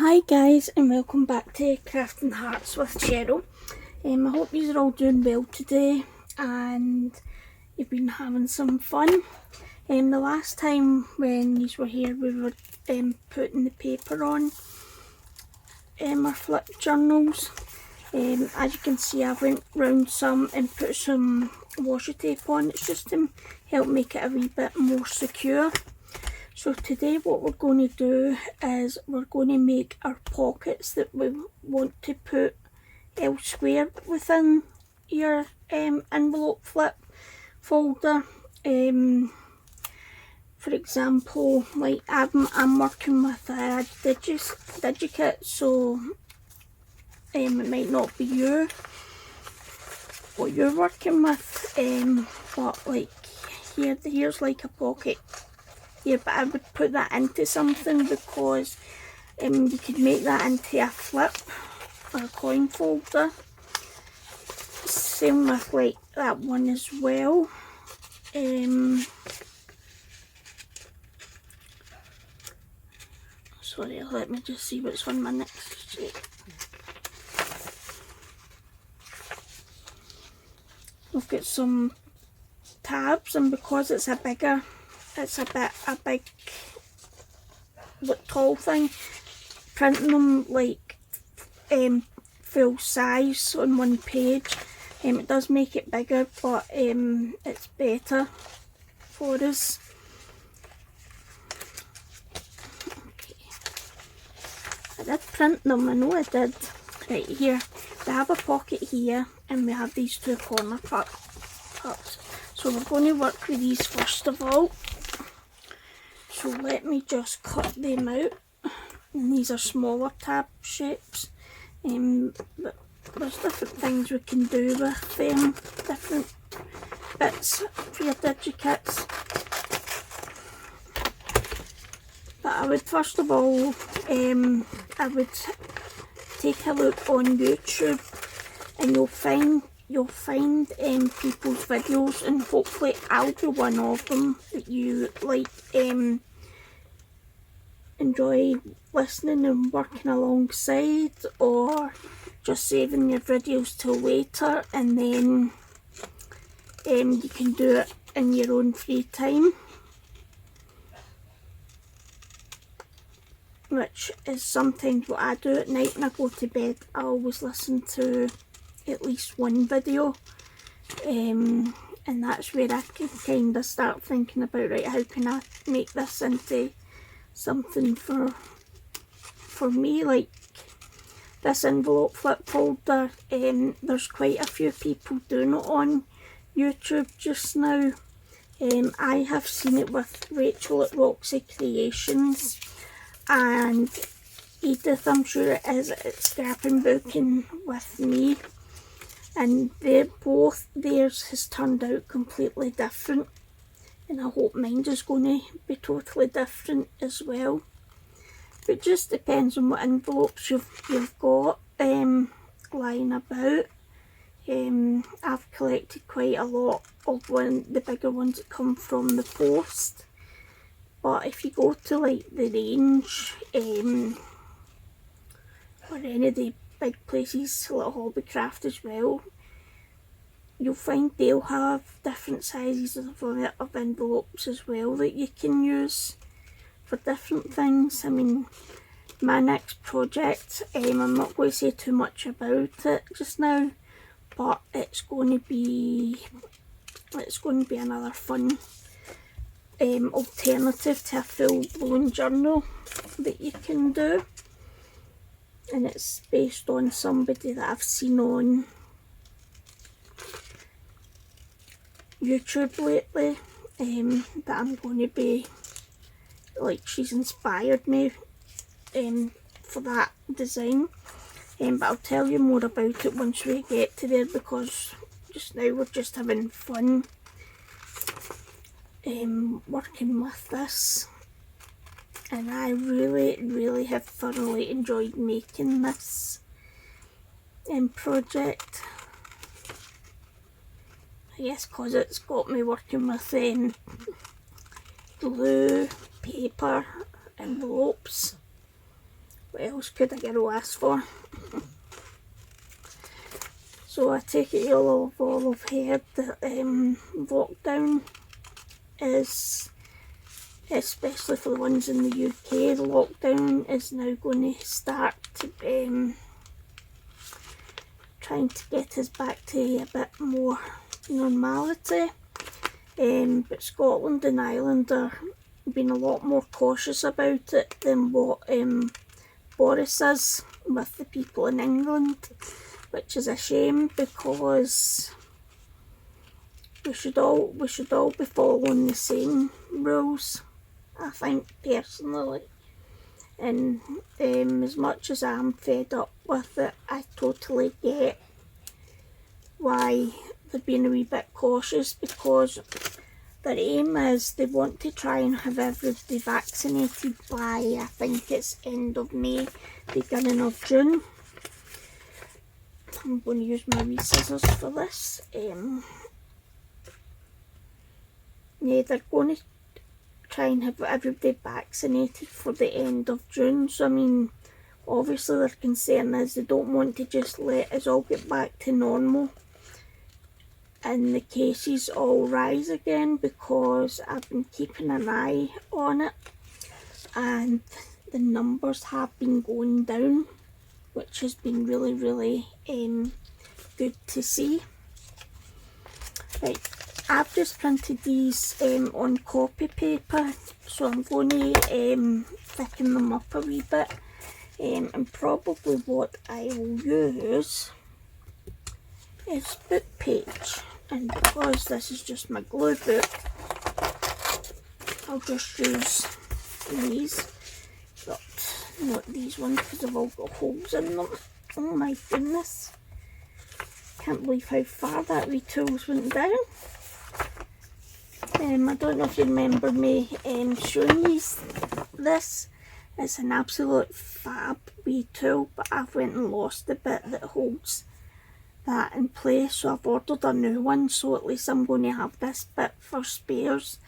Hi guys, and welcome back to Crafting Hearts with Cheryl. I hope you're all doing well today and you've been having some fun. The last time when you were here we were putting the paper on our flip journals. As you can see, I went round some and put some washi tape on. It's just to help make it a wee bit more secure. So today what we're going to do is we're going to make our pockets that we want to put elsewhere within your envelope flip folder. For example, like I'm working with a digikit, so it might not be what you're working with, but like here's like a pocket here, but I would put that into something because you could make that into a flip or a coin folder. Same with like that one as well. Sorry, let me just see what's on my next sheet. We've got some tabs, and because it's a big tall thing, printing them like full size on one page, it does make it bigger, but it's better for us. Okay. I did print them, I know I did. Right, here we have a pocket here and we have these two corner parts. So we're going to work with these first of all. So let me just cut them out. And these are smaller tab shapes. But there's different things we can do with them. Different bits for your digikits. But I would first of all, I would take a look on YouTube, and you'll find people's videos, and hopefully I'll be one of them that you like enjoy listening and working alongside, or just saving your videos till later and then you can do it in your own free time, which is sometimes what I do at night when I go to bed. I always listen to at least one video, and that's where I can kind of start thinking about, right, how can I make this into something for me. Like this envelope flip folder, there's quite a few people doing it on YouTube just now. I have seen it with Rachel at Roxy Creations, and Edith, I'm sure it is, at Scrapbooking with Me, and theirs has turned out completely different, and I hope mine is going to be totally different as well. But it just depends on what envelopes you've got lying about. I've collected quite a lot of the bigger ones that come from the post, but if you go to like the Range or any of the big places like Hobbycraft as well, you'll find they'll have different sizes of envelopes as well that you can use for different things. I mean, my next project, I'm not going to say too much about it just now, but it's going to be another fun alternative to a full-blown journal that you can do, and it's based on somebody that I've seen on YouTube lately, that I'm going to be, like, she's inspired me for that design, but I'll tell you more about it once we get to there, because just now we're just having fun working with this, and I really have thoroughly enjoyed making this project. I guess because it's got me working with glue, paper, envelopes, What else could a girl ask for? So I take it you'll have all have heard that lockdown is, especially for the ones in the UK, the lockdown is now going to start to trying to get us back to a bit more normality. But Scotland and Ireland are being a lot more cautious about it than what Boris is with the people in England, which is a shame, because we should all be following the same rules, I think, personally. And as much as I'm fed up with it, I totally get why they're being a wee bit cautious, because their aim is they want to try and have everybody vaccinated by, I think it's end of May, beginning of June. I'm going to use my wee scissors for this. Yeah, they're going to try and have everybody vaccinated for the end of June. So I mean, obviously their concern is they don't want to just let us all get back to normal and the cases all rise again, because I've been keeping an eye on it and the numbers have been going down, which has been really, really good to see. Right, I've just printed these on copy paper, so I'm going to thicken them up a wee bit, and probably what I will use is book page, and because this is just my glue book, I'll just use these, but not these ones because they've all got holes in them. Oh my goodness, can't believe how far that wee tools went down. I don't know if you remember me showing you this. It's an absolute fab wee tool, but I've went and lost the bit that holds that in place, so I've ordered a new one, so at least I'm going to have this bit for spares.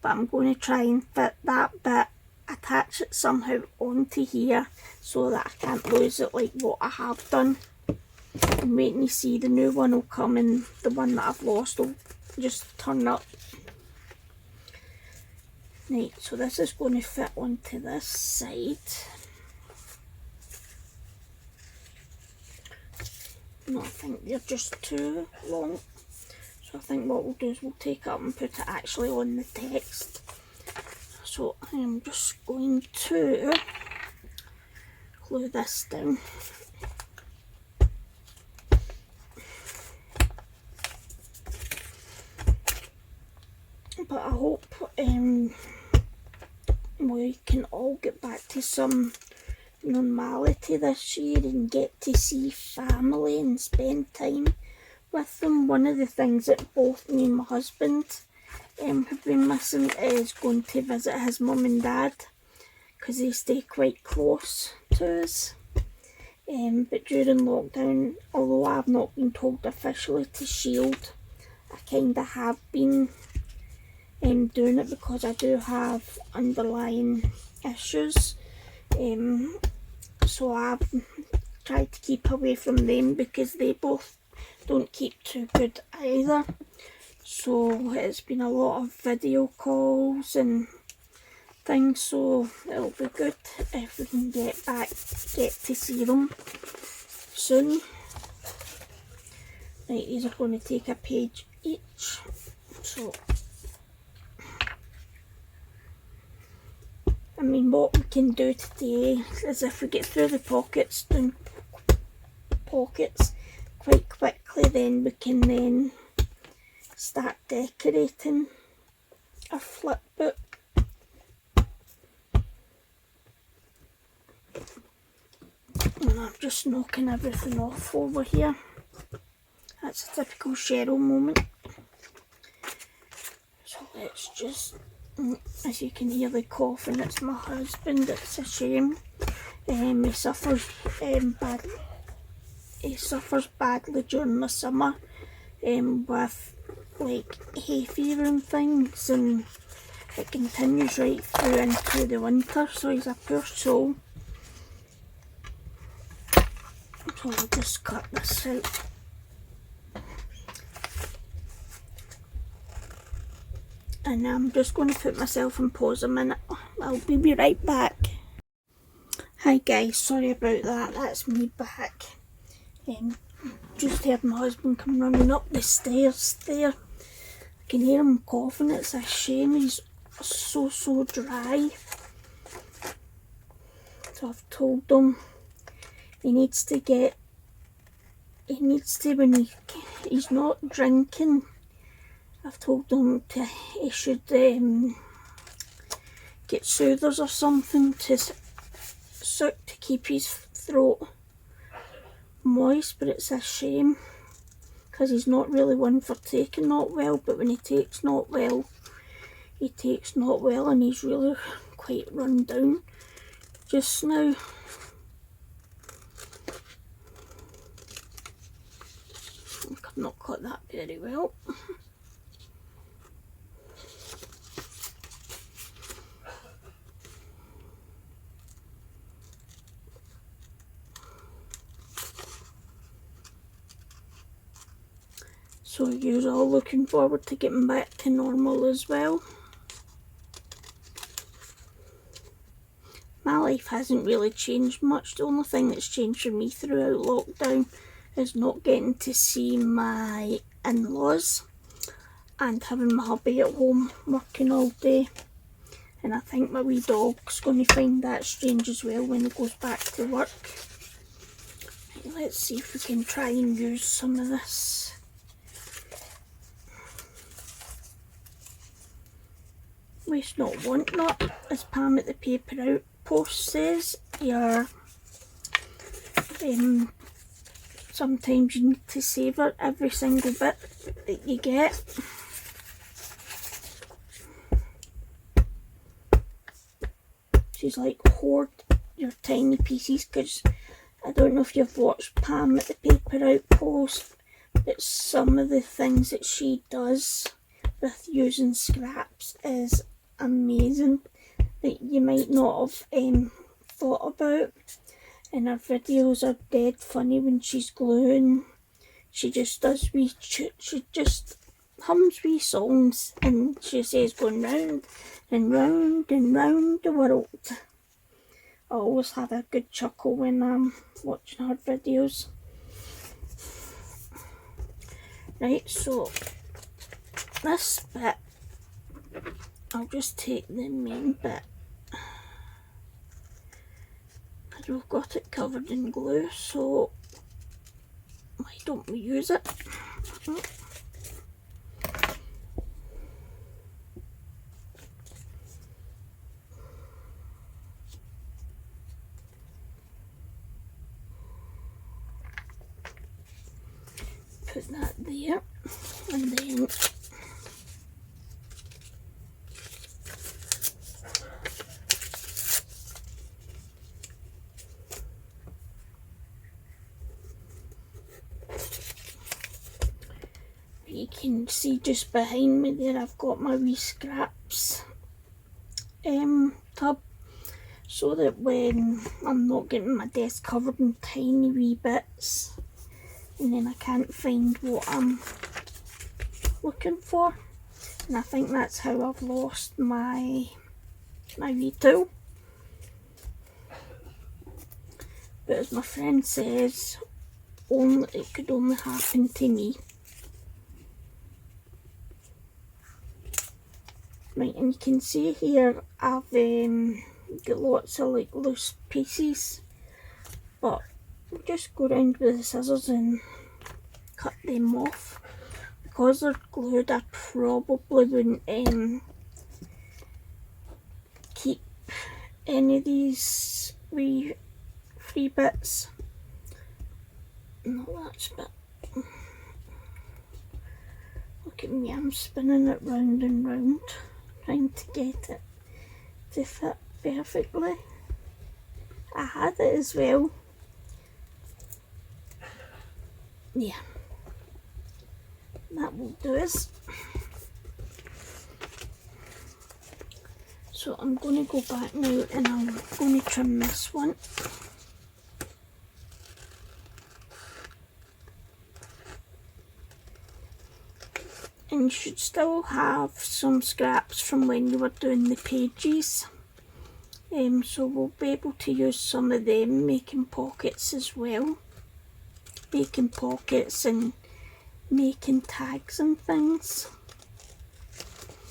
But I'm going to try and fit that bit, attach it somehow onto here so that I can't lose it like what I have done. I'm waiting to see, the new one will come and the one that I've lost will just turn up. Right, so this is going to fit onto this side. No, I think they're just too long. So I think what we'll do is we'll take it up and put it actually on the text. So I am just going to glue this down. But I hope we can all get back to some normality this year and get to see family and spend time with them. One of the things that both me and my husband have been missing is going to visit his mum and dad, because they stay quite close to us. But during lockdown, although I've not been told officially to shield, I kind of have been doing it because I do have underlying issues. So I've tried to keep away from them because they both don't keep too good either. So it's been a lot of video calls and things, so it'll be good if we can get to see them soon. Right, these are going to take a page each. So I mean, what we can do today is, if we get through the pockets quite quickly, then we can then start decorating our flip book. And I'm just knocking everything off over here. That's a typical Cheryl moment. So let's just, as you can hear the coughing, it's my husband. It's a shame. He suffers badly during the summer with like hay fever and things, and it continues right through into the winter, so he's a poor soul. So I'll just cut this out. And I'm just going to put myself on pause a minute. I'll be right back. Hi guys, sorry about that. That's me back. Just heard my husband come running up the stairs there. I can hear him coughing. It's a shame, he's so dry. So I've told him when he's not drinking, I've told him he should get soothers or something to keep his throat moist, but it's a shame because he's not really one for taking not well, but when he takes not well, he takes not well, and he's really quite run down just now. I've not cut that very well. So you're all looking forward to getting back to normal as well. My life hasn't really changed much. The only thing that's changed for me throughout lockdown is not getting to see my in-laws and having my hubby at home working all day. And I think my wee dog's going to find that strange as well when he goes back to work. Let's see if we can try and use some of this. Waste not, want not, as Pam at the Paper Out post says. Sometimes you need to savour every single bit that you get. She's like, hoard your tiny pieces, because I don't know if you've watched Pam at the Paper Out post, but some of the things that she does with using scraps is amazing, that you might not have thought about. And her videos are dead funny when she's gluing. She just does she just hums wee songs, and she says going round and round and round the world. I always have a good chuckle when I'm watching her videos. Right, so this bit, I'll just take the main bit, because we've got it covered in glue, so why don't we use it? Put that there, and then you can see just behind me there I've got my wee scraps tub, so that when I'm not getting my desk covered in tiny wee bits and then I can't find what I'm looking for. And I think that's how I've lost my wee tool. But as my friend says, it could only happen to me. Right, and you can see here I've got lots of like loose pieces, but I'll just go around with the scissors and cut them off. Because they're glued, I probably wouldn't keep any of these wee free bits. No, that's a bit. Look at me, I'm spinning it round and round, trying to get it to fit perfectly. I had it as well. Yeah, that will do us. So I'm going to go back now and I'm going to trim this one. and you should still have some scraps from when you were doing the pages. So we'll be able to use some of them making pockets as well. Making pockets and making tags and things.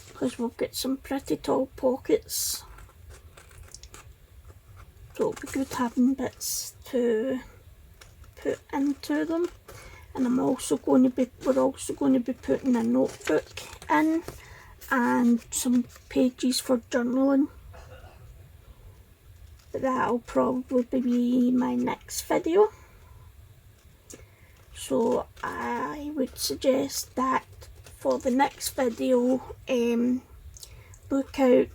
Because we'll get some pretty tall pockets. So it'll be good having bits to put into them. And we're also going to be putting a notebook in and some pages for journaling. But that'll probably be my next video. So I would suggest that for the next video, look out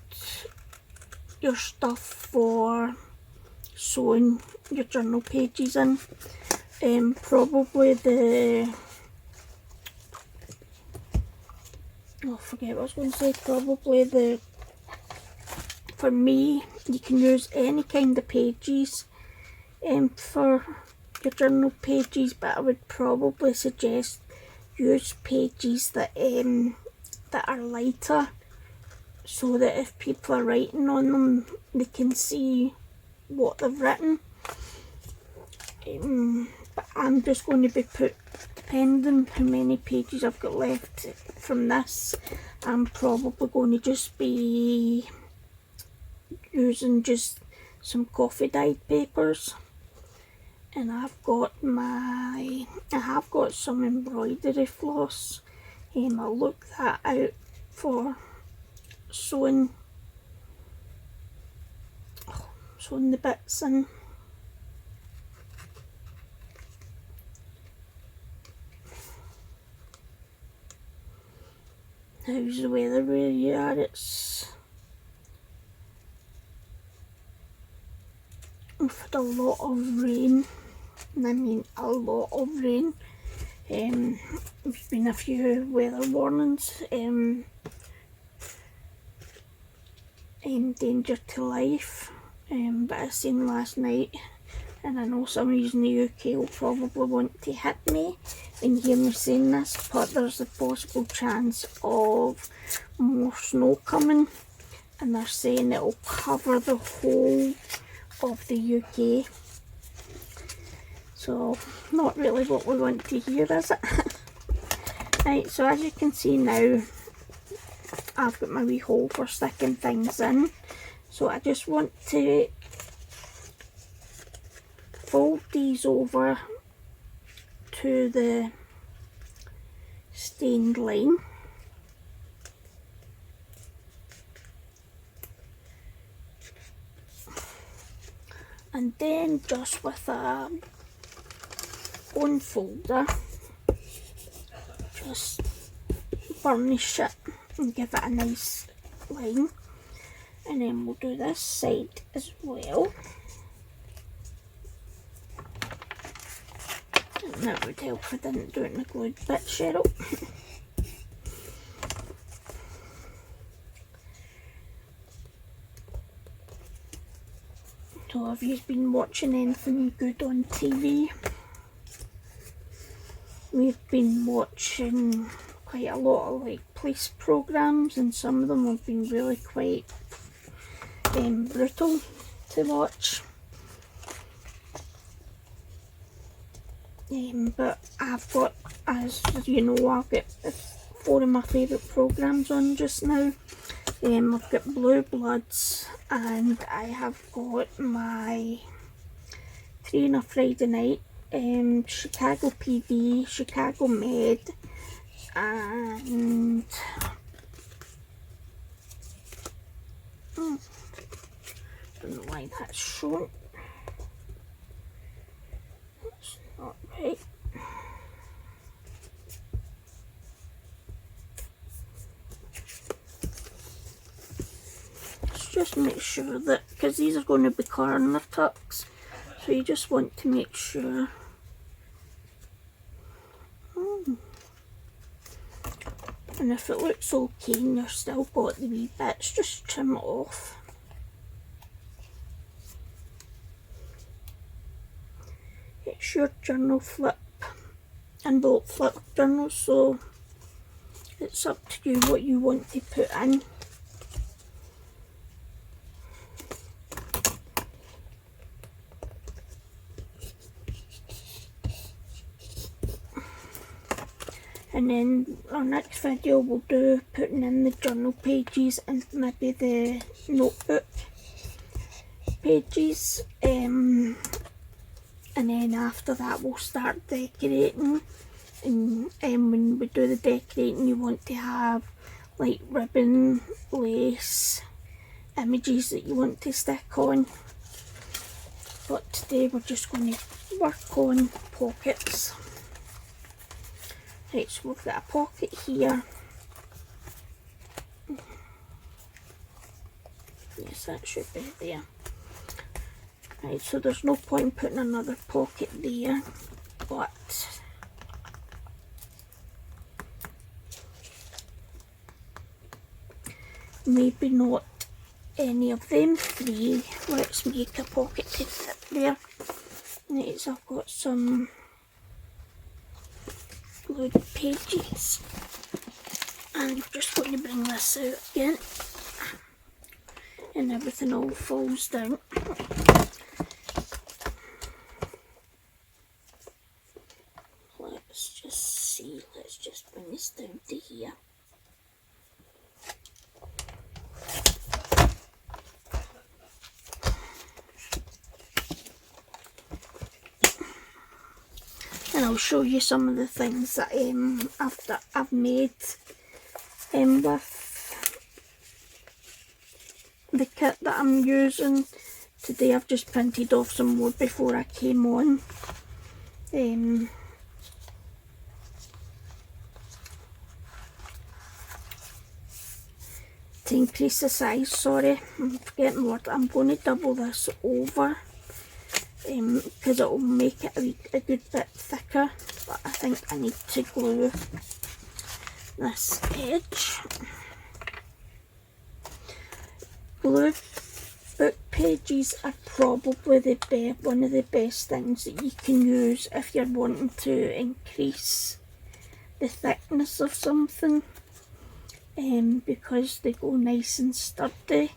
your stuff for sewing your journal pages in. Probably the, oh, I forget what I was going to say, probably the, for me, you can use any kind of pages for your journal pages, but I would probably suggest use pages that are lighter, so that if people are writing on them, they can see what they've written. But I'm just going to be depending how many pages I've got left from this, I'm probably going to just be using just some coffee dyed papers. And I have got some embroidery floss. I'll look that out for sewing the bits in. How's the weather where you are? We've had a lot of rain, and I mean a lot of rain. There's been a few weather warnings, danger to life, but I seen last night, and I know somebody in the UK will probably want to hit me and hear me saying this, but there's a possible chance of more snow coming, and they're saying it will cover the whole of the UK. So not really what we want to hear, is it? Right, so as you can see now, I've got my wee hole for sticking things in. So I just want to fold these over to the stained line. And then just with a bone folder, just burnish it and give it a nice line. And then we'll do this side as well. And that would help if I didn't do it in the glued bit, Cheryl. So have you been watching anything good on TV? We've been watching quite a lot of like police programmes, and some of them have been really quite brutal to watch. But I've got, as you know, I've got 4 of my favourite programmes on just now. I've got Blue Bloods, and I have got my 3 on a Friday Night, Chicago PD, Chicago Med, and don't know why that's showing. That's not right. Just make sure that, because these are going to be corner tucks, so you just want to make sure. And if it looks okay and you've still got the wee bits, just trim it off. It's your journal flip, envelope flip journal, so it's up to you what you want to put in. And then our next video we'll do putting in the journal pages and maybe the notebook pages. And then after that we'll start decorating. And when we do the decorating, you want to have like ribbon, lace, images that you want to stick on. But today we're just going to work on pockets. Right, so we've got a pocket here. Yes, that should be there. Right, so there's no point putting another pocket there, but maybe not any of them three. Let's make a pocket to fit there. Right, so I've got some glued pages, and I'm just going to bring this out again, and everything all falls down. Let's just see, let's just bring this down to here. And I'll show you some of the things that I've made with the kit that I'm using. Today I've just printed off some more before I came on. To increase the size, sorry, I'm forgetting what, I'm going to double this over. Because it will make it a good bit thicker, but I think I need to glue this edge. Glue book pages are probably one of the best things that you can use if you're wanting to increase the thickness of something, because they go nice and sturdy,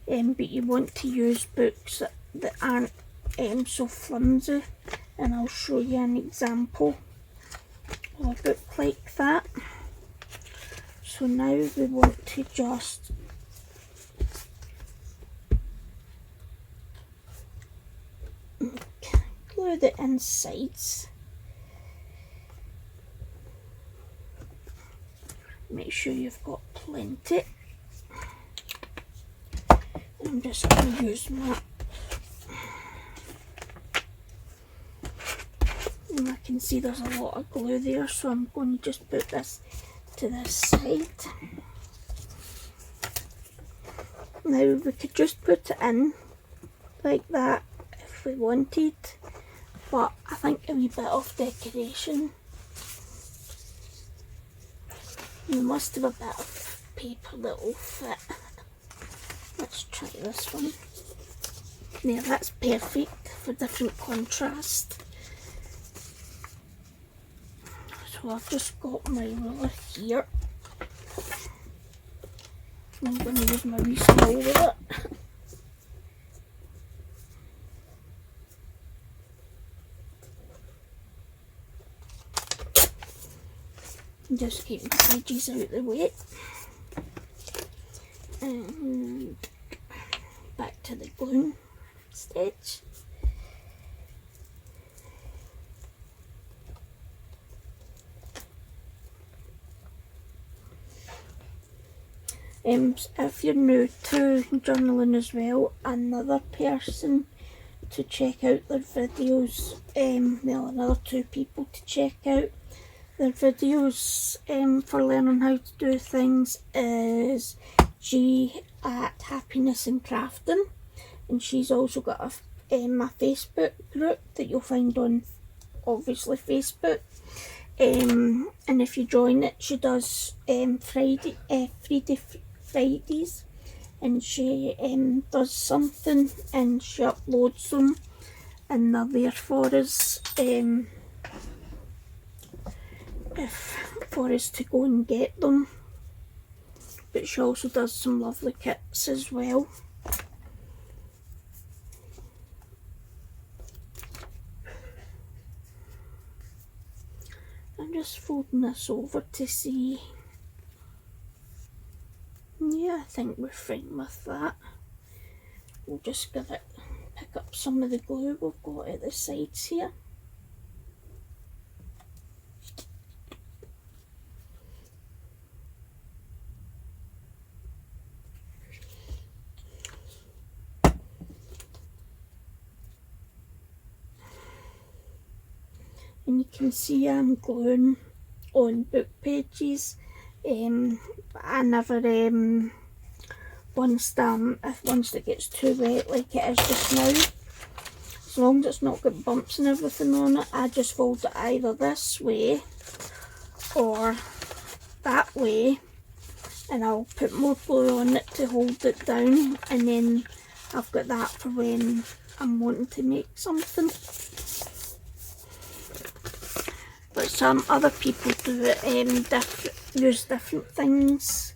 but you want to use books that aren't so flimsy, and I'll show you an example of a book like that. So now we want to just glue the insides. Make sure you've got plenty. I'm just going to use my, and I can see there's a lot of glue there, so I'm going to just put this to this side. Now we could just put it in like that if we wanted, but I think a wee bit of decoration. We must have a bit of paper that will fit. Let's try this one. There, that's perfect for different contrast. So I've just got my ruler here. I'm going to use my wee small ruler. Just keep the edges out of the way. And back to the glue stage. If you're new to journaling as well, another person to check out their videos, well, another two people to check out their videos for learning how to do things is G at Happiness and Crafting, and she's also got a Facebook group that you'll find on obviously Facebook. And if you join it, she does Fridays, and she does something and she uploads them, and they're there for us for us to go and get them, but she also does some lovely kits as well. I'm just folding this over to see. Yeah, I think we're fine with that. We'll just pick up some of the glue we've got at the sides here. And you can see I'm gluing on book pages. I never, once it gets too wet like it is just now, as long as it's not got bumps and everything on it, I just fold it either this way or that way, and I'll put more glue on it to hold it down, and then I've got that for when I'm wanting to make something. But some other people do it, use different things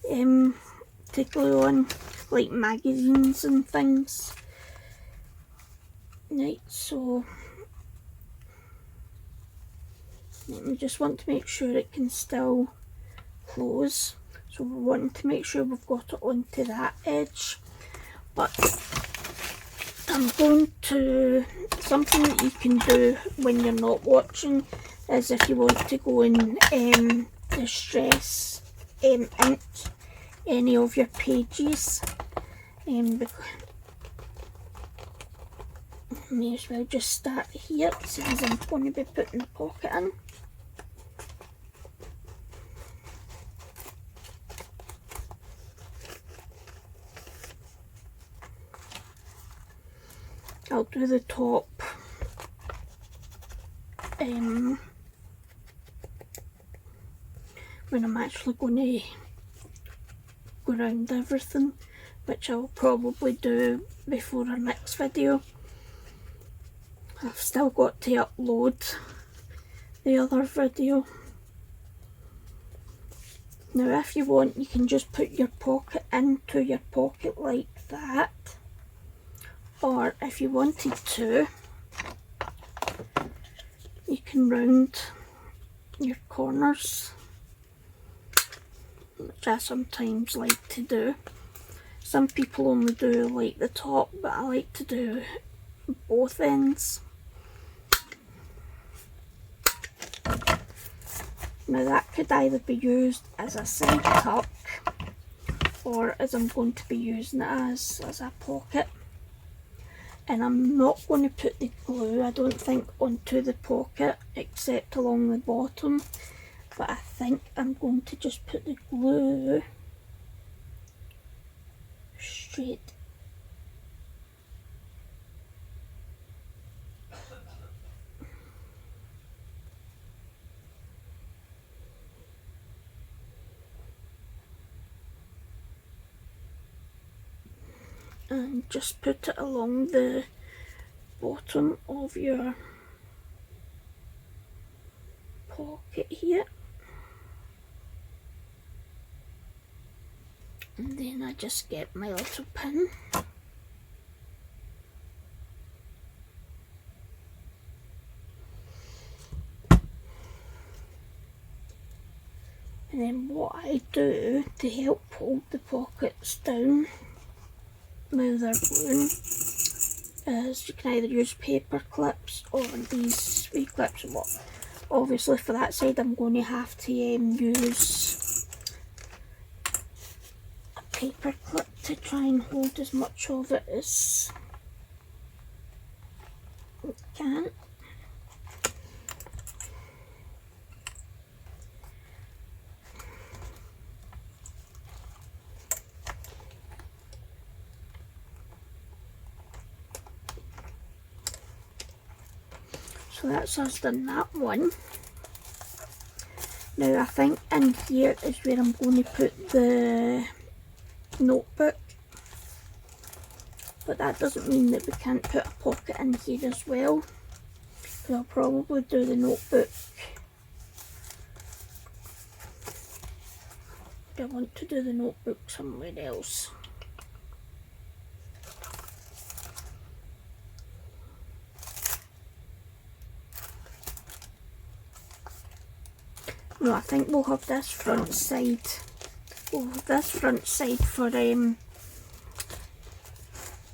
to glue on, like magazines and things. Right, so we just want to make sure it can still close. So we're wanting to make sure we've got it onto that edge. But I'm going to, something that you can do when you're not watching is if you want to go and distress ink any of your pages, may as well just start here since I'm going to be putting the pocket in. I'll do the top when I'm actually going to go around everything, which I'll probably do before our next video. I've still got to upload the other video. Now if you want, you can just put your pocket into your pocket like that, or if you wanted to, you can round your corners, which I sometimes like to do. Some people only do like the top, but I like to do both ends. Now that could either be used as a side tuck, or as I'm going to be using it as a pocket. And I'm not going to put the glue, I don't think, onto the pocket except along the bottom, but I think I'm going to just put the glue straight and just put it along the bottom of your pocket here, and then I just get my little pin and then what I do to help hold the pockets down while they're gluing is you can either use paper clips or these wee clips. Obviously for that side I'm going to have to use a paper clip to try and hold as much of it as I can. So that's us done that one. Now I think in here is where I'm going to put the notebook, but that doesn't mean that we can't put a pocket in here as well, because I'll probably do the notebook I want to do the notebook somewhere else. No, I think we'll have this front side. We'll have this front side for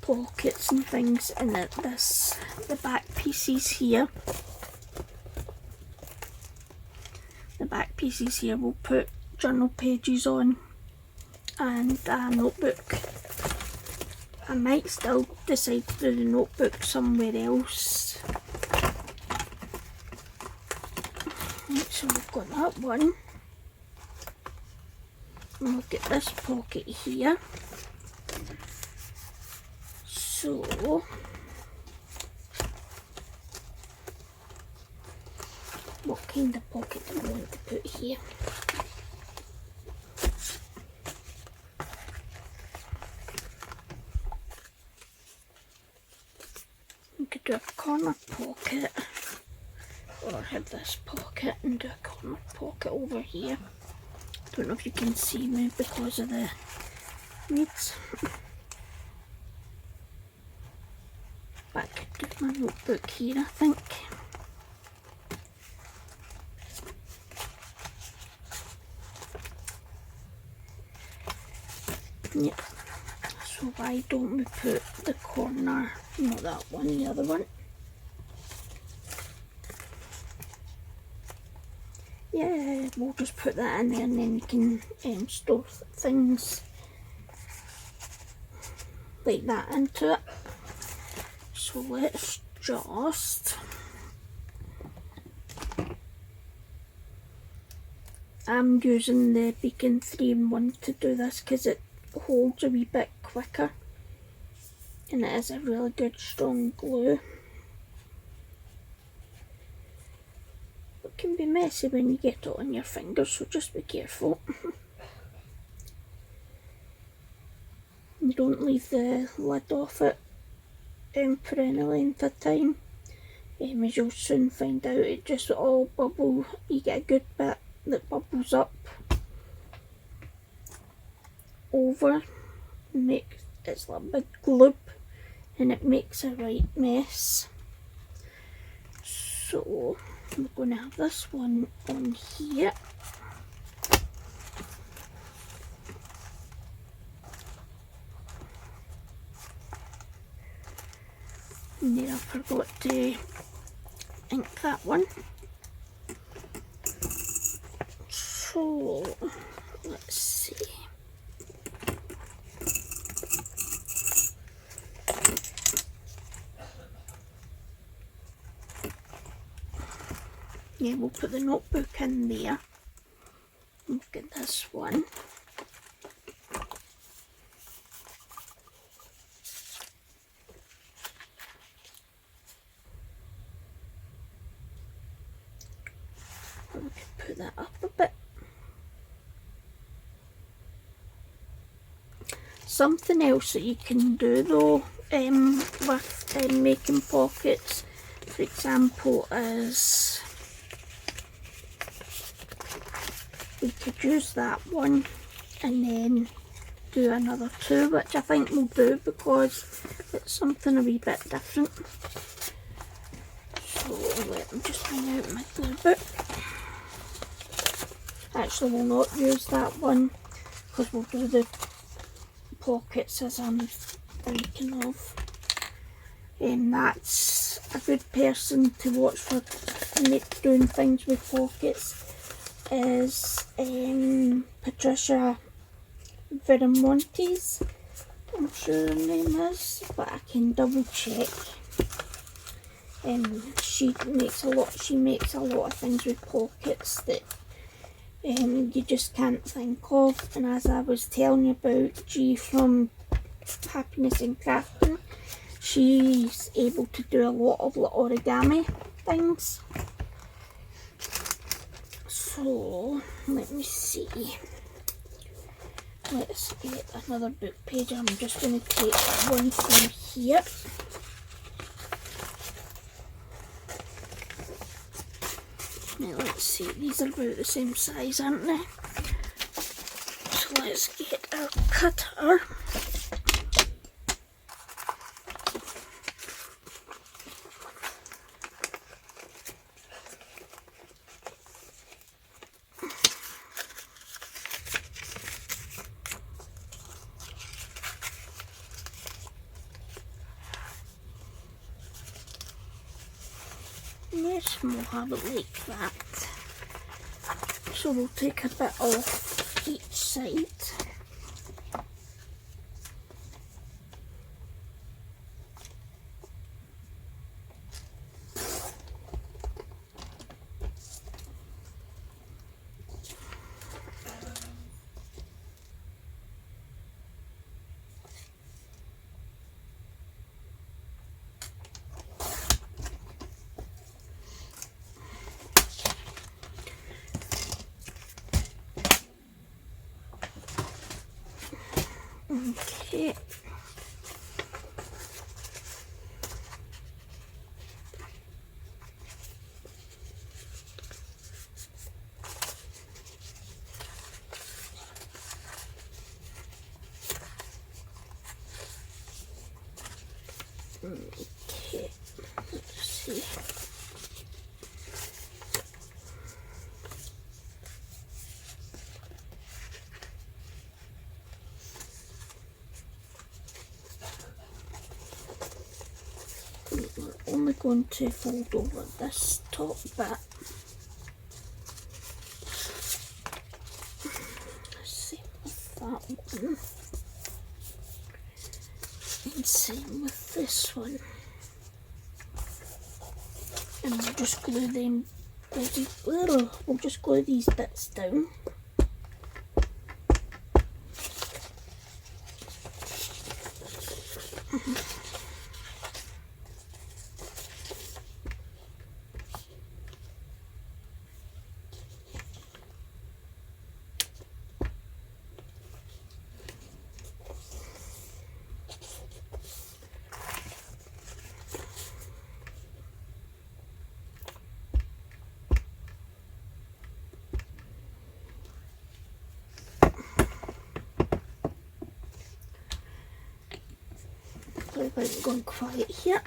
pockets and things, and the back pieces here. The back pieces here we'll put journal pages on and a notebook. I might still decide to do the notebook somewhere else. Right, so we've got that one. And we'll get this pocket here. So what kind of pocket do we want to put here? We could do a corner pocket, or have this pocket and do a corner pocket over here. Don't know if you can see me because of the weeds. But I could do my notebook here, I think. Yep. So why don't we put the corner, not that one, the other one. Yeah, we'll just put that in there and then you can store things like that into it. So let's just, I'm using the Beacon 3-in-1 to do this because it holds a wee bit quicker and it is a really good strong glue. It can be messy when you get it on your fingers, so just be careful. You don't leave the lid off it for any length of time, as you'll soon find out. It just all bubble, you get a good bit that bubbles up over, it's like a big gloop and it makes a right mess. So we're going to have this one on here. And then I forgot to ink that one. So let's see. Yeah, we'll put the notebook in there. Look at this one. We could put that up a bit. Something else that you can do though with making pockets, for example, is we could use that one and then do another two, which I think we'll do because it's something a wee bit different. So let me just bring out my glue book. Actually, we'll not use that one because we'll do the pockets as I'm thinking of. And that's a good person to watch for doing things with pockets is Patricia Viramontes, I'm sure her name is, but I can double check. She makes a lot of things with pockets that you just can't think of. And as I was telling you about G from Happiness and Crafting, she's able to do a lot of origami things. So let me see. Let's get another book page. I'm just going to take one from here. Now let's see, these are about the same size, aren't they? let's get our cutter. Yes, we'll have it like that. So we'll take a bit off each side. Okay. Okay, let's see. We're only going to fold over this top bit. Same with that one. And same with this one. And we'll just glue them, we'll just glue these bits down. I've gone quiet here,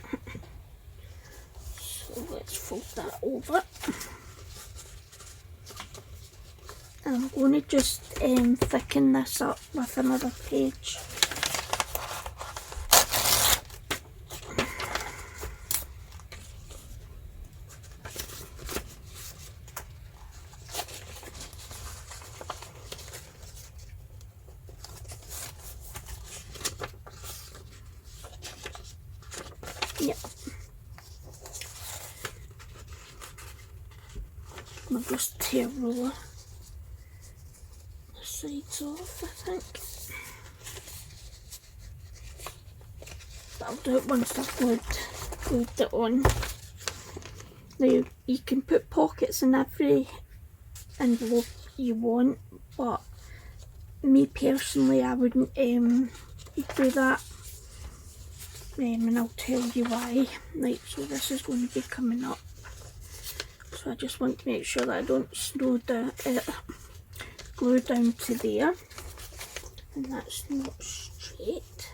so let's fold that over. And I'm going to just thicken this up with another page. Yep. I'll just tear roller the sides off, I think. But I'll do it once I've glued it on. Now you can put pockets in every envelope you want, but me personally I wouldn't do that. And I'll tell you why. Right, so this is going to be coming up. So I just want to make sure that I don't glue down to there. And that's not straight.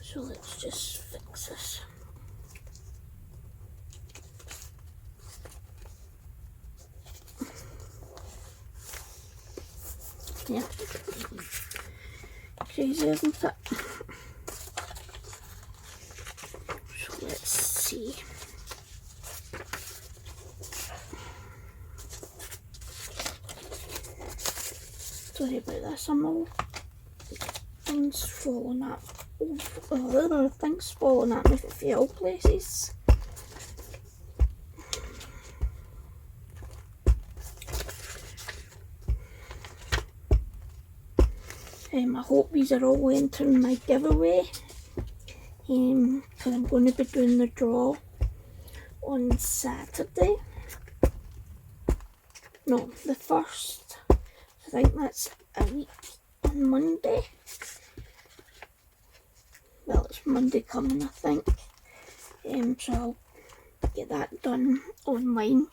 So let's just fix this. Yeah. Crazy, isn't it? Let's see. Sorry about this, I'm all things falling at things falling at me from a few places. I hope these are all entering my giveaway. Because I'm going to be doing the draw on Saturday. No, the 1st. I think that's a week on Monday. Well, it's Monday coming, I think. So I'll get that done online.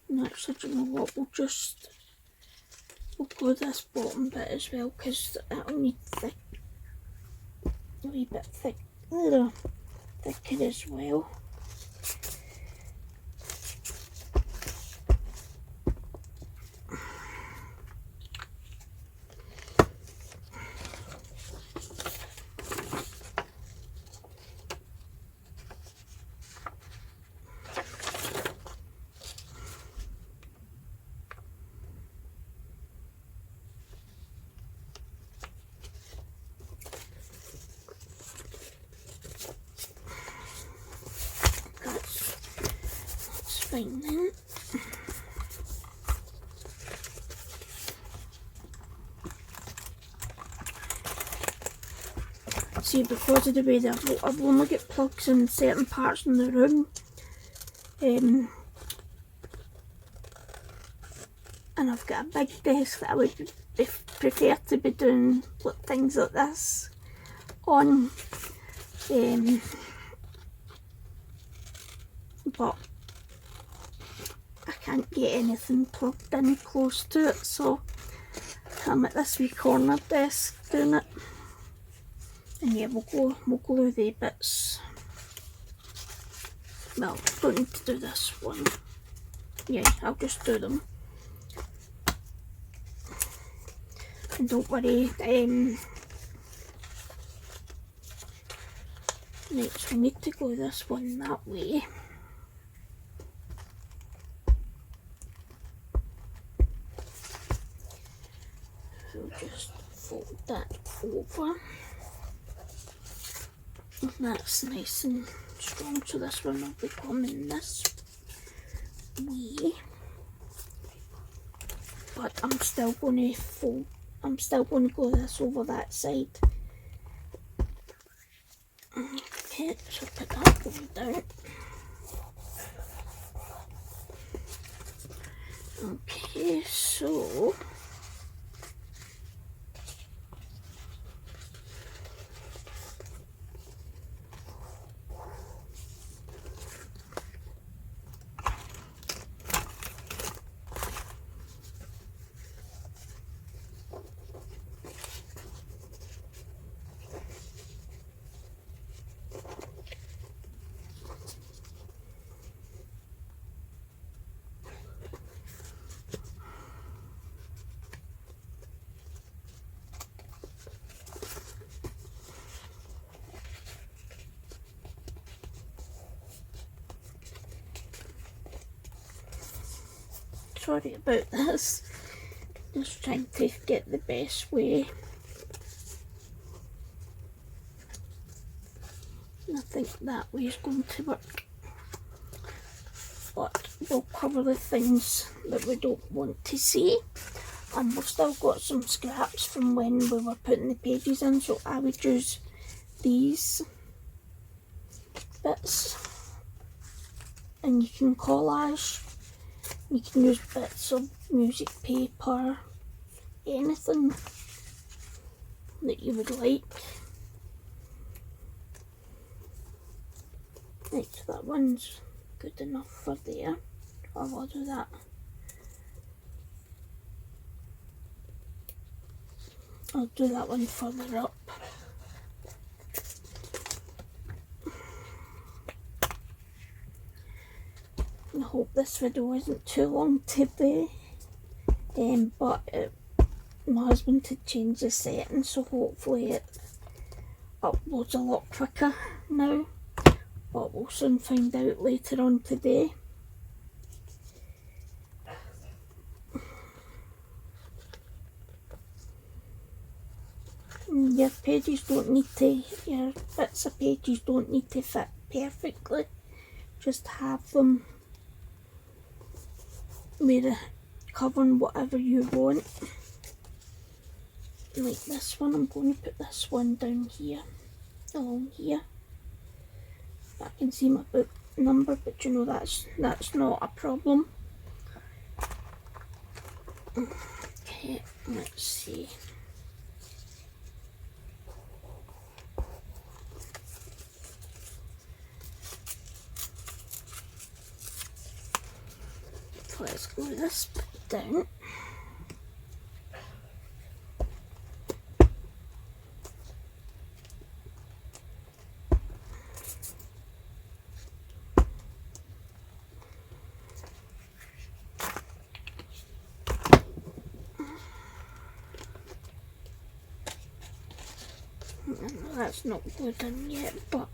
And actually, do you know what, we'll glue this bottom bit as well, because it'll need thick, a wee bit thicker as well. That's fine then. See, because of the way that I've only got plugs in certain parts in the room, and I've got a big desk that I would prefer to be doing things like this on, but I can't get anything plugged in close to it, so I'm at this wee corner desk doing it. And yeah, we'll glue the bits. Well, don't need to do this one. Yeah, I'll just do them. And don't worry, right, so we need to glue this one that way. So just fold that over. That's nice and strong, so this one will be coming this way. But I'm still going to glue this over that side. Okay, so put that one down. Okay, so sorry about this, just trying to get the best way. I think that way is going to work, but we'll cover the things that we don't want to see, and we've still got some scraps from when we were putting the pages in, so I would use these bits, and you can collage. You can use bits of music paper, anything that you would like. Right, so that one's good enough for there. Or we'll do that. I'll do that one further up. I hope this video isn't too long today, but my husband had changed the settings, so hopefully it uploads a lot quicker now, but we'll soon find out later on today. Your bits of pages don't need to fit perfectly, just have them where covering whatever you want. Like this one, I'm going to put this one down here, along here. I can see my book number, but you know that's not a problem. Okay, let's see. let's glue this bit down. That's not glued in yet, but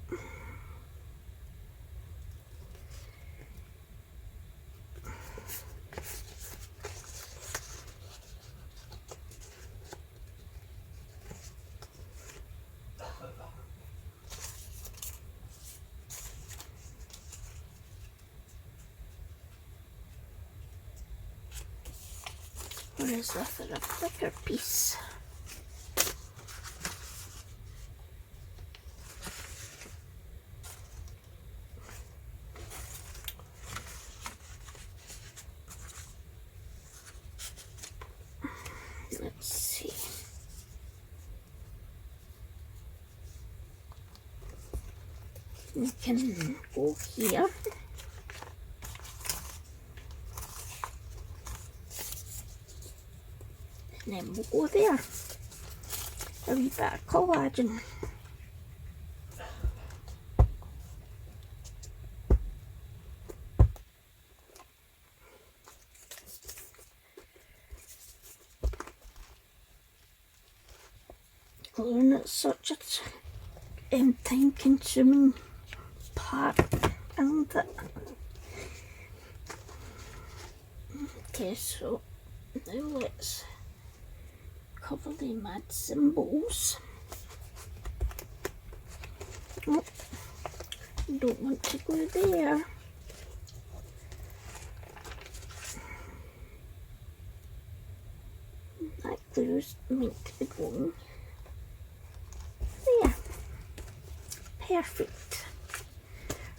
where is the thicker piece? Let's see. We can go here. And then we'll go there. A wee bit of collagen. Gluing is such a time-consuming part, isn't it? Okay, so now let's cover the mad symbols. Oh, don't want to go there. That glue's meant to be going there. Perfect.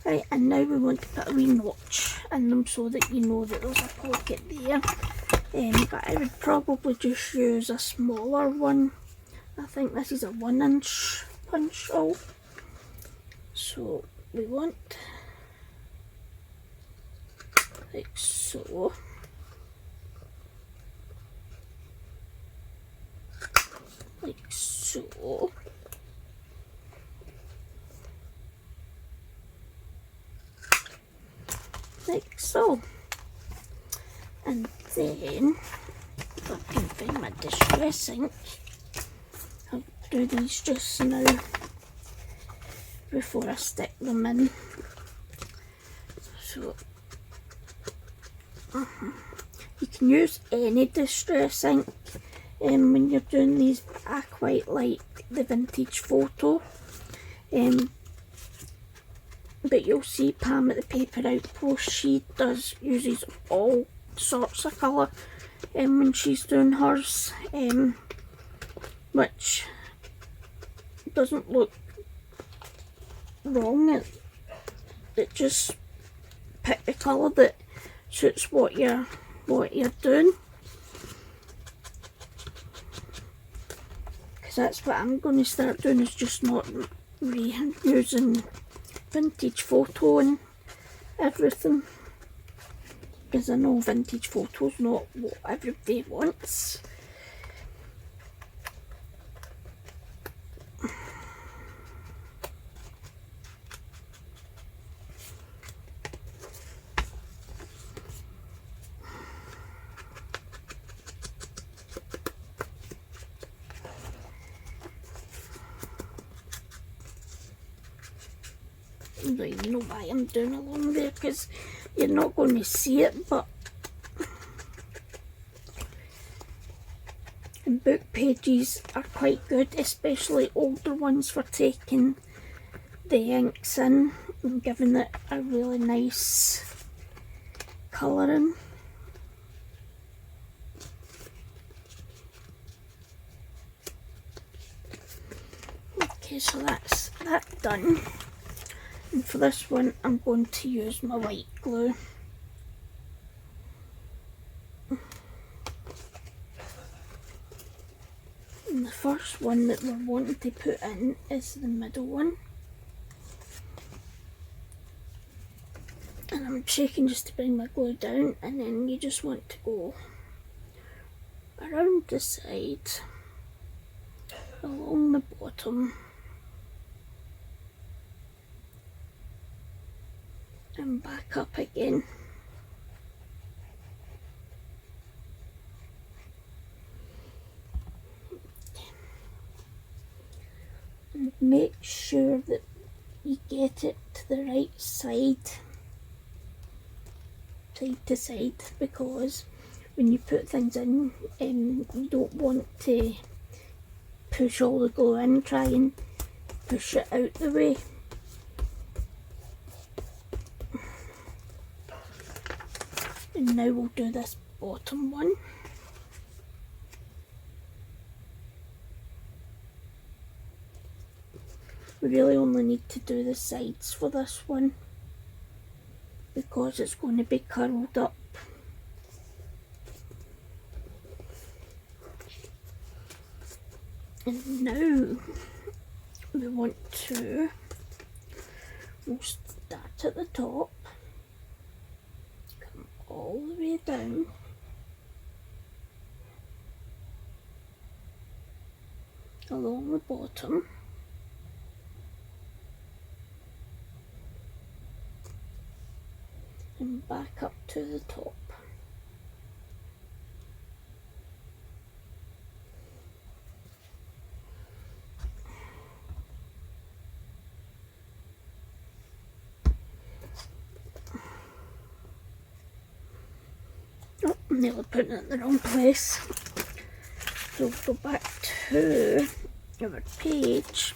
Right, and now we want to put a wee notch in them so that you know that there's a pocket there. But I would probably just use a smaller one. I think this is a 1-inch punch hole. So we want like so. Like so. Like so. And then, if I can find my distress ink, I'll do these just now before I stick them in. So, you can use any distress ink when you're doing these. I quite like the Vintage Photo. But you'll see Pam at the Paper Outpost, she uses all sorts of colour when she's doing hers, which doesn't look wrong. It just pick the colour that suits what you're doing, because that's what I'm going to start doing, is just not reusing Vintage Photo and everything, because I know Vintage Photo's not what everybody wants. I don't even know why I'm doing along there, because you're not going to see it, but book pages are quite good, especially older ones, for taking the inks in and giving it a really nice colouring. Okay, so that's that done. And for this one, I'm going to use my white glue. And the first one that we're wanting to put in is the middle one. and I'm checking just to bring my glue down, and then you just want to go around the side, along the bottom, and back up again. And make sure that you get it to the right side to side, because when you put things in, you don't want to push all the glue in, try and push it out the way. And now we'll do this bottom one. We really only need to do the sides for this one, because it's going to be curled up. And now we want to, we'll start at the top, come all the way down, along the bottom, and back up to the top. Oh, I'm nearly putting it in the wrong place. So we'll go back to our page.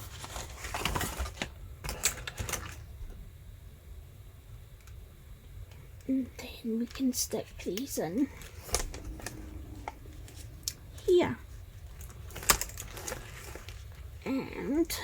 And then we can stick these in here. And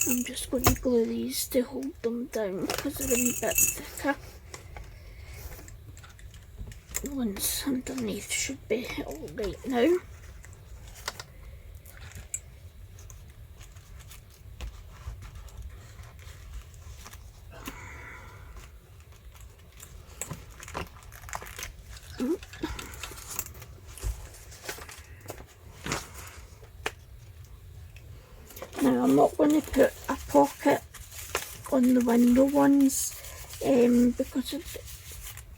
I'm just going to glue these to hold them down because they're a wee bit thicker. The ones underneath should be alright now. Now I'm not going to put a pocket on the window ones because you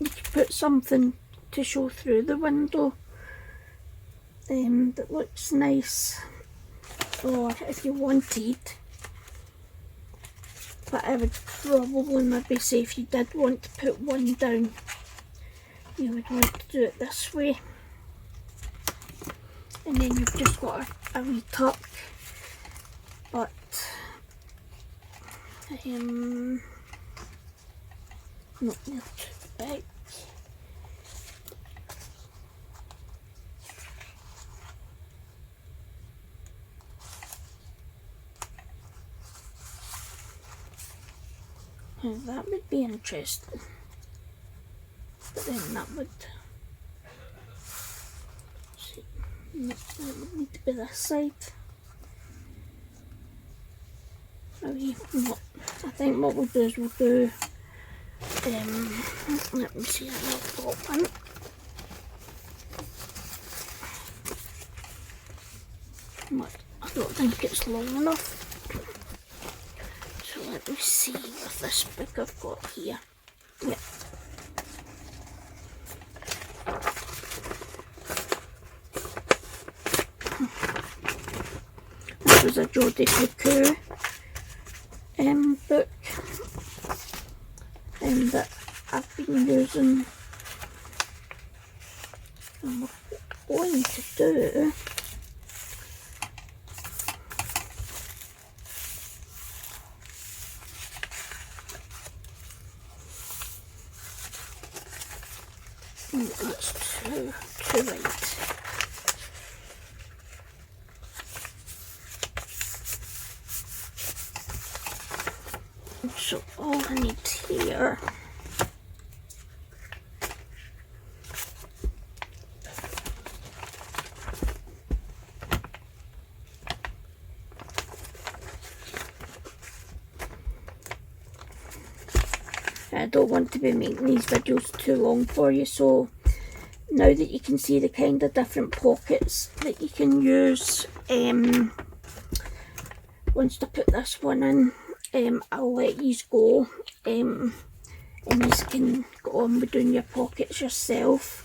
could put something to show through the window that looks nice, or if you wanted, but I would probably maybe say if you did want to put one down, you would want to do it this way, and then you've just got a wee tuck. But not too big. Now that would be interesting, but then that would see, that would need to be this side. I think what we'll do is we'll do, let me see, I've got one. I don't think it's long enough. So let me see with this book I've got here. Yeah. This was a Jodie Coucou book that I've been using, and we're going to do that's too right. So all I need here I don't want to be making these videos too long for you, so now that you can see the kind of different pockets that you can use, once I put this one in, I'll let you go, and you can go on with doing your pockets yourself.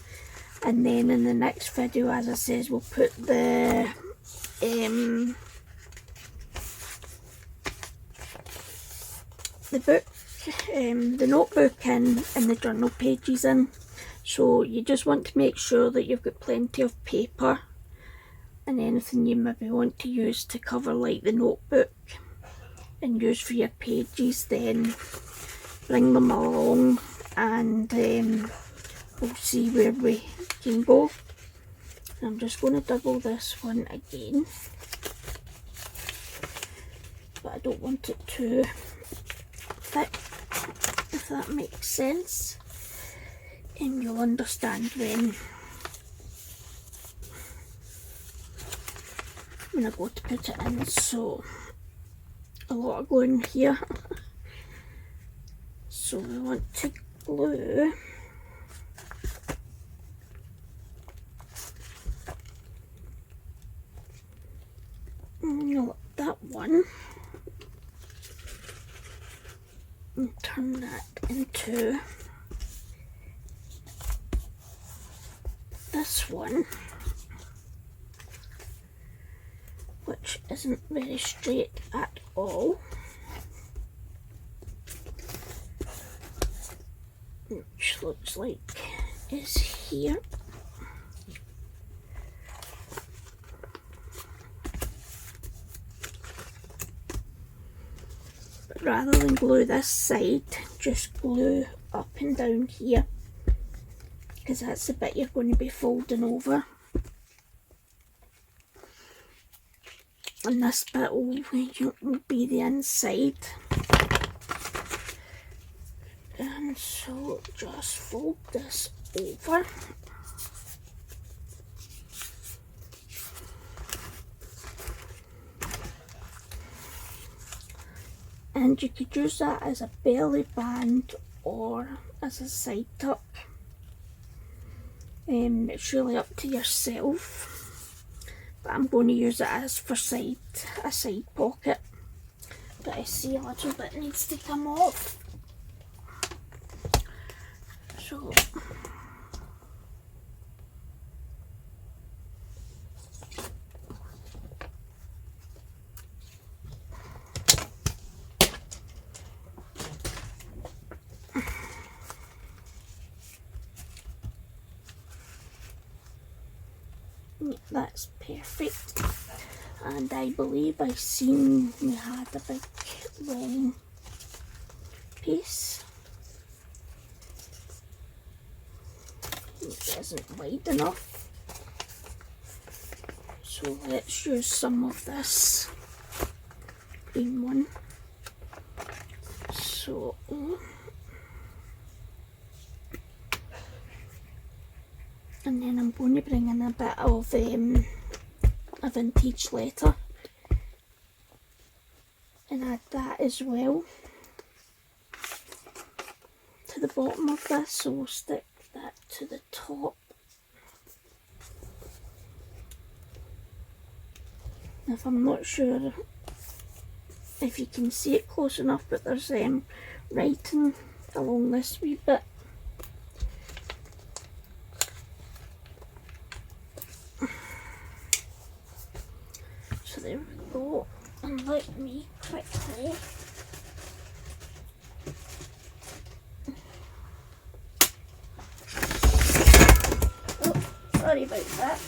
And then in the next video, as I says, we'll put the book, the notebook in, and the journal pages in. So you just want to make sure that you've got plenty of paper and anything you maybe want to use to cover, like the notebook, and use for your pages. Then bring them along, and we'll see where we can go. I'm just going to double this one again, but I don't want it too thick, if that makes sense, and you'll understand when I go to put it in. So a lot of going here. So we want to glue that one and turn that into this one, which isn't very straight at all, which looks like is here. But rather than glue this side, just glue up and down here, because that's the bit you're going to be folding over. And this bit will be the inside. And so just fold this over. And you could use that as a belly band or as a side tuck. It's really up to yourself. But I'm going to use it as for a side pocket. But I see a little bit needs to come off. So that's perfect. And I believe I seen we had a big long piece. It isn't wide enough, so let's use some of this green one. So and then I'm going to bring in a bit of a vintage letter and add that as well to the bottom of this. So we'll stick that to the top. If I'm not sure if you can see it close enough, but there's writing along this wee bit. So there we go, and let me quickly sorry about that.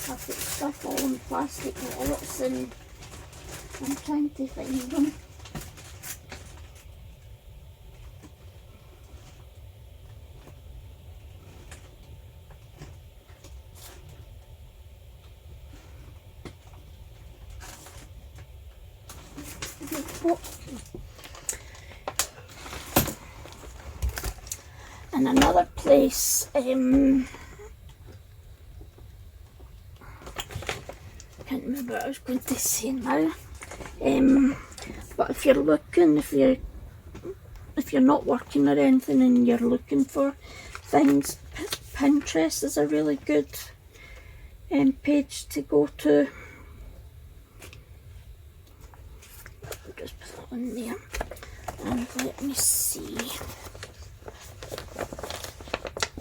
I've got stuff all in plastic wallets and I'm trying to find them. And another place, can't remember what I was going to say now. But if you're looking, if you're not working or anything and you're looking for things, Pinterest is a really good page to go to. Just put that on there, and let me see.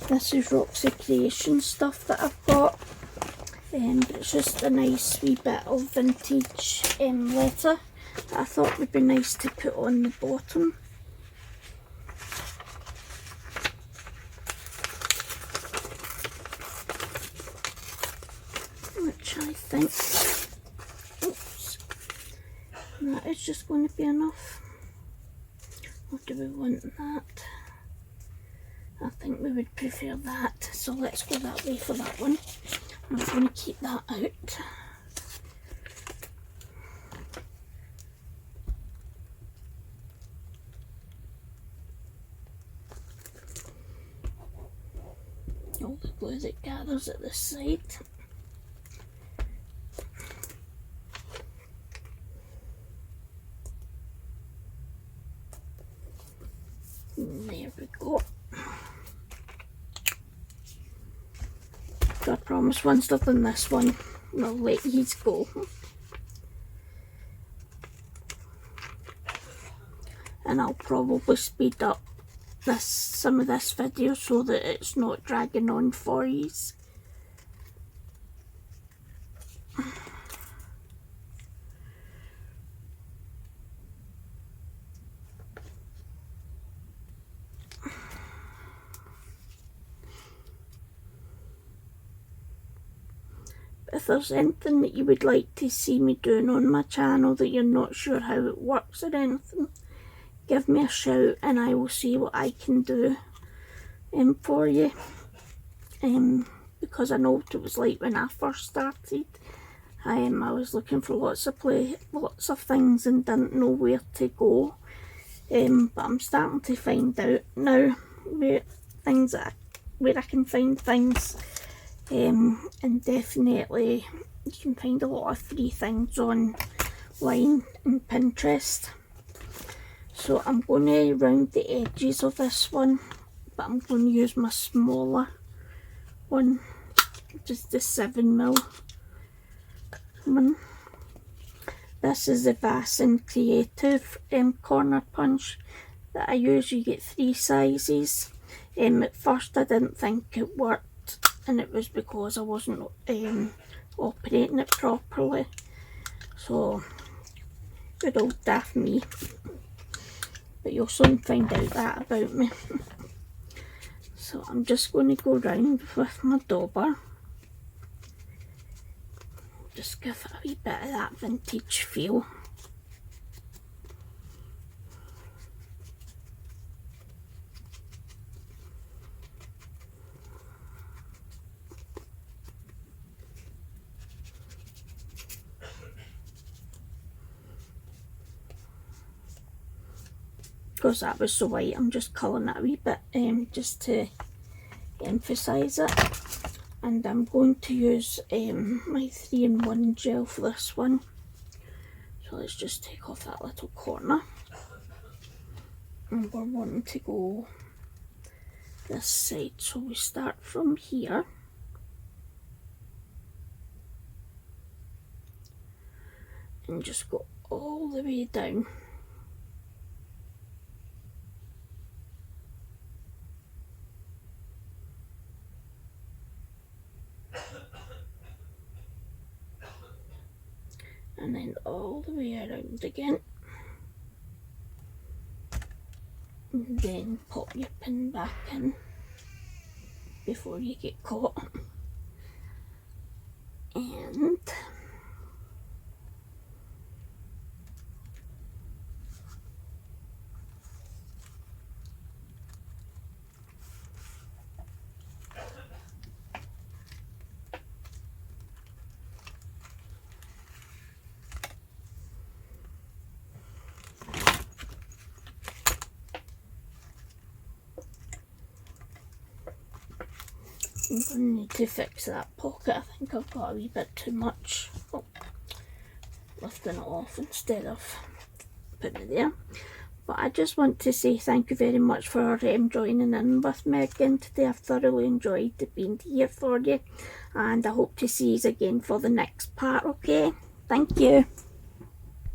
This is Roxy Creations stuff that I've got, and it's just a nice wee bit of vintage letter that I thought would be nice to put on the bottom. Which I think, oops, that is just going to be enough. Or do we want that? I think we would prefer that, so let's go that way for that one. I'm going to keep that out. All the glue that gathers at this side. There we go. I promise once I've done this one, I'll let these go. And I'll probably speed up some of this video so that it's not dragging on for you. If there's anything that you would like to see me doing on my channel that you're not sure how it works or anything, give me a shout and I will see what I can do for you. Because I know what it was like when I first started. I was looking for lots of things and didn't know where to go. But I'm starting to find out now where I can find things. And definitely you can find a lot of free things online and Pinterest. So I'm going to round the edges of this one, but I'm going to use my smaller one, just the 7mm one. This is the Vassin Creative corner punch that I use. You get 3 sizes. At first I didn't think it worked, and it was because I wasn't operating it properly. So good old daft me. But you'll soon find out that about me. So I'm just going to go round with my dauber. Just give it a wee bit of that vintage feel. Because that was so white, I'm just colouring it a wee bit just to emphasise it. And I'm going to use my 3-in-1 gel for this one. So let's just take off that little corner. And we're wanting to go this side, so we start from here. And just go all the way down. And then all the way around again. And then pop your pin back in before you get caught. And I'm going to need to fix that pocket. I think I've got a wee bit too much. Oh, lifting it off instead of putting it there. But I just want to say thank you very much for joining in with me again today. I've thoroughly enjoyed being here for you, and I hope to see you again for the next part, okay? Thank you.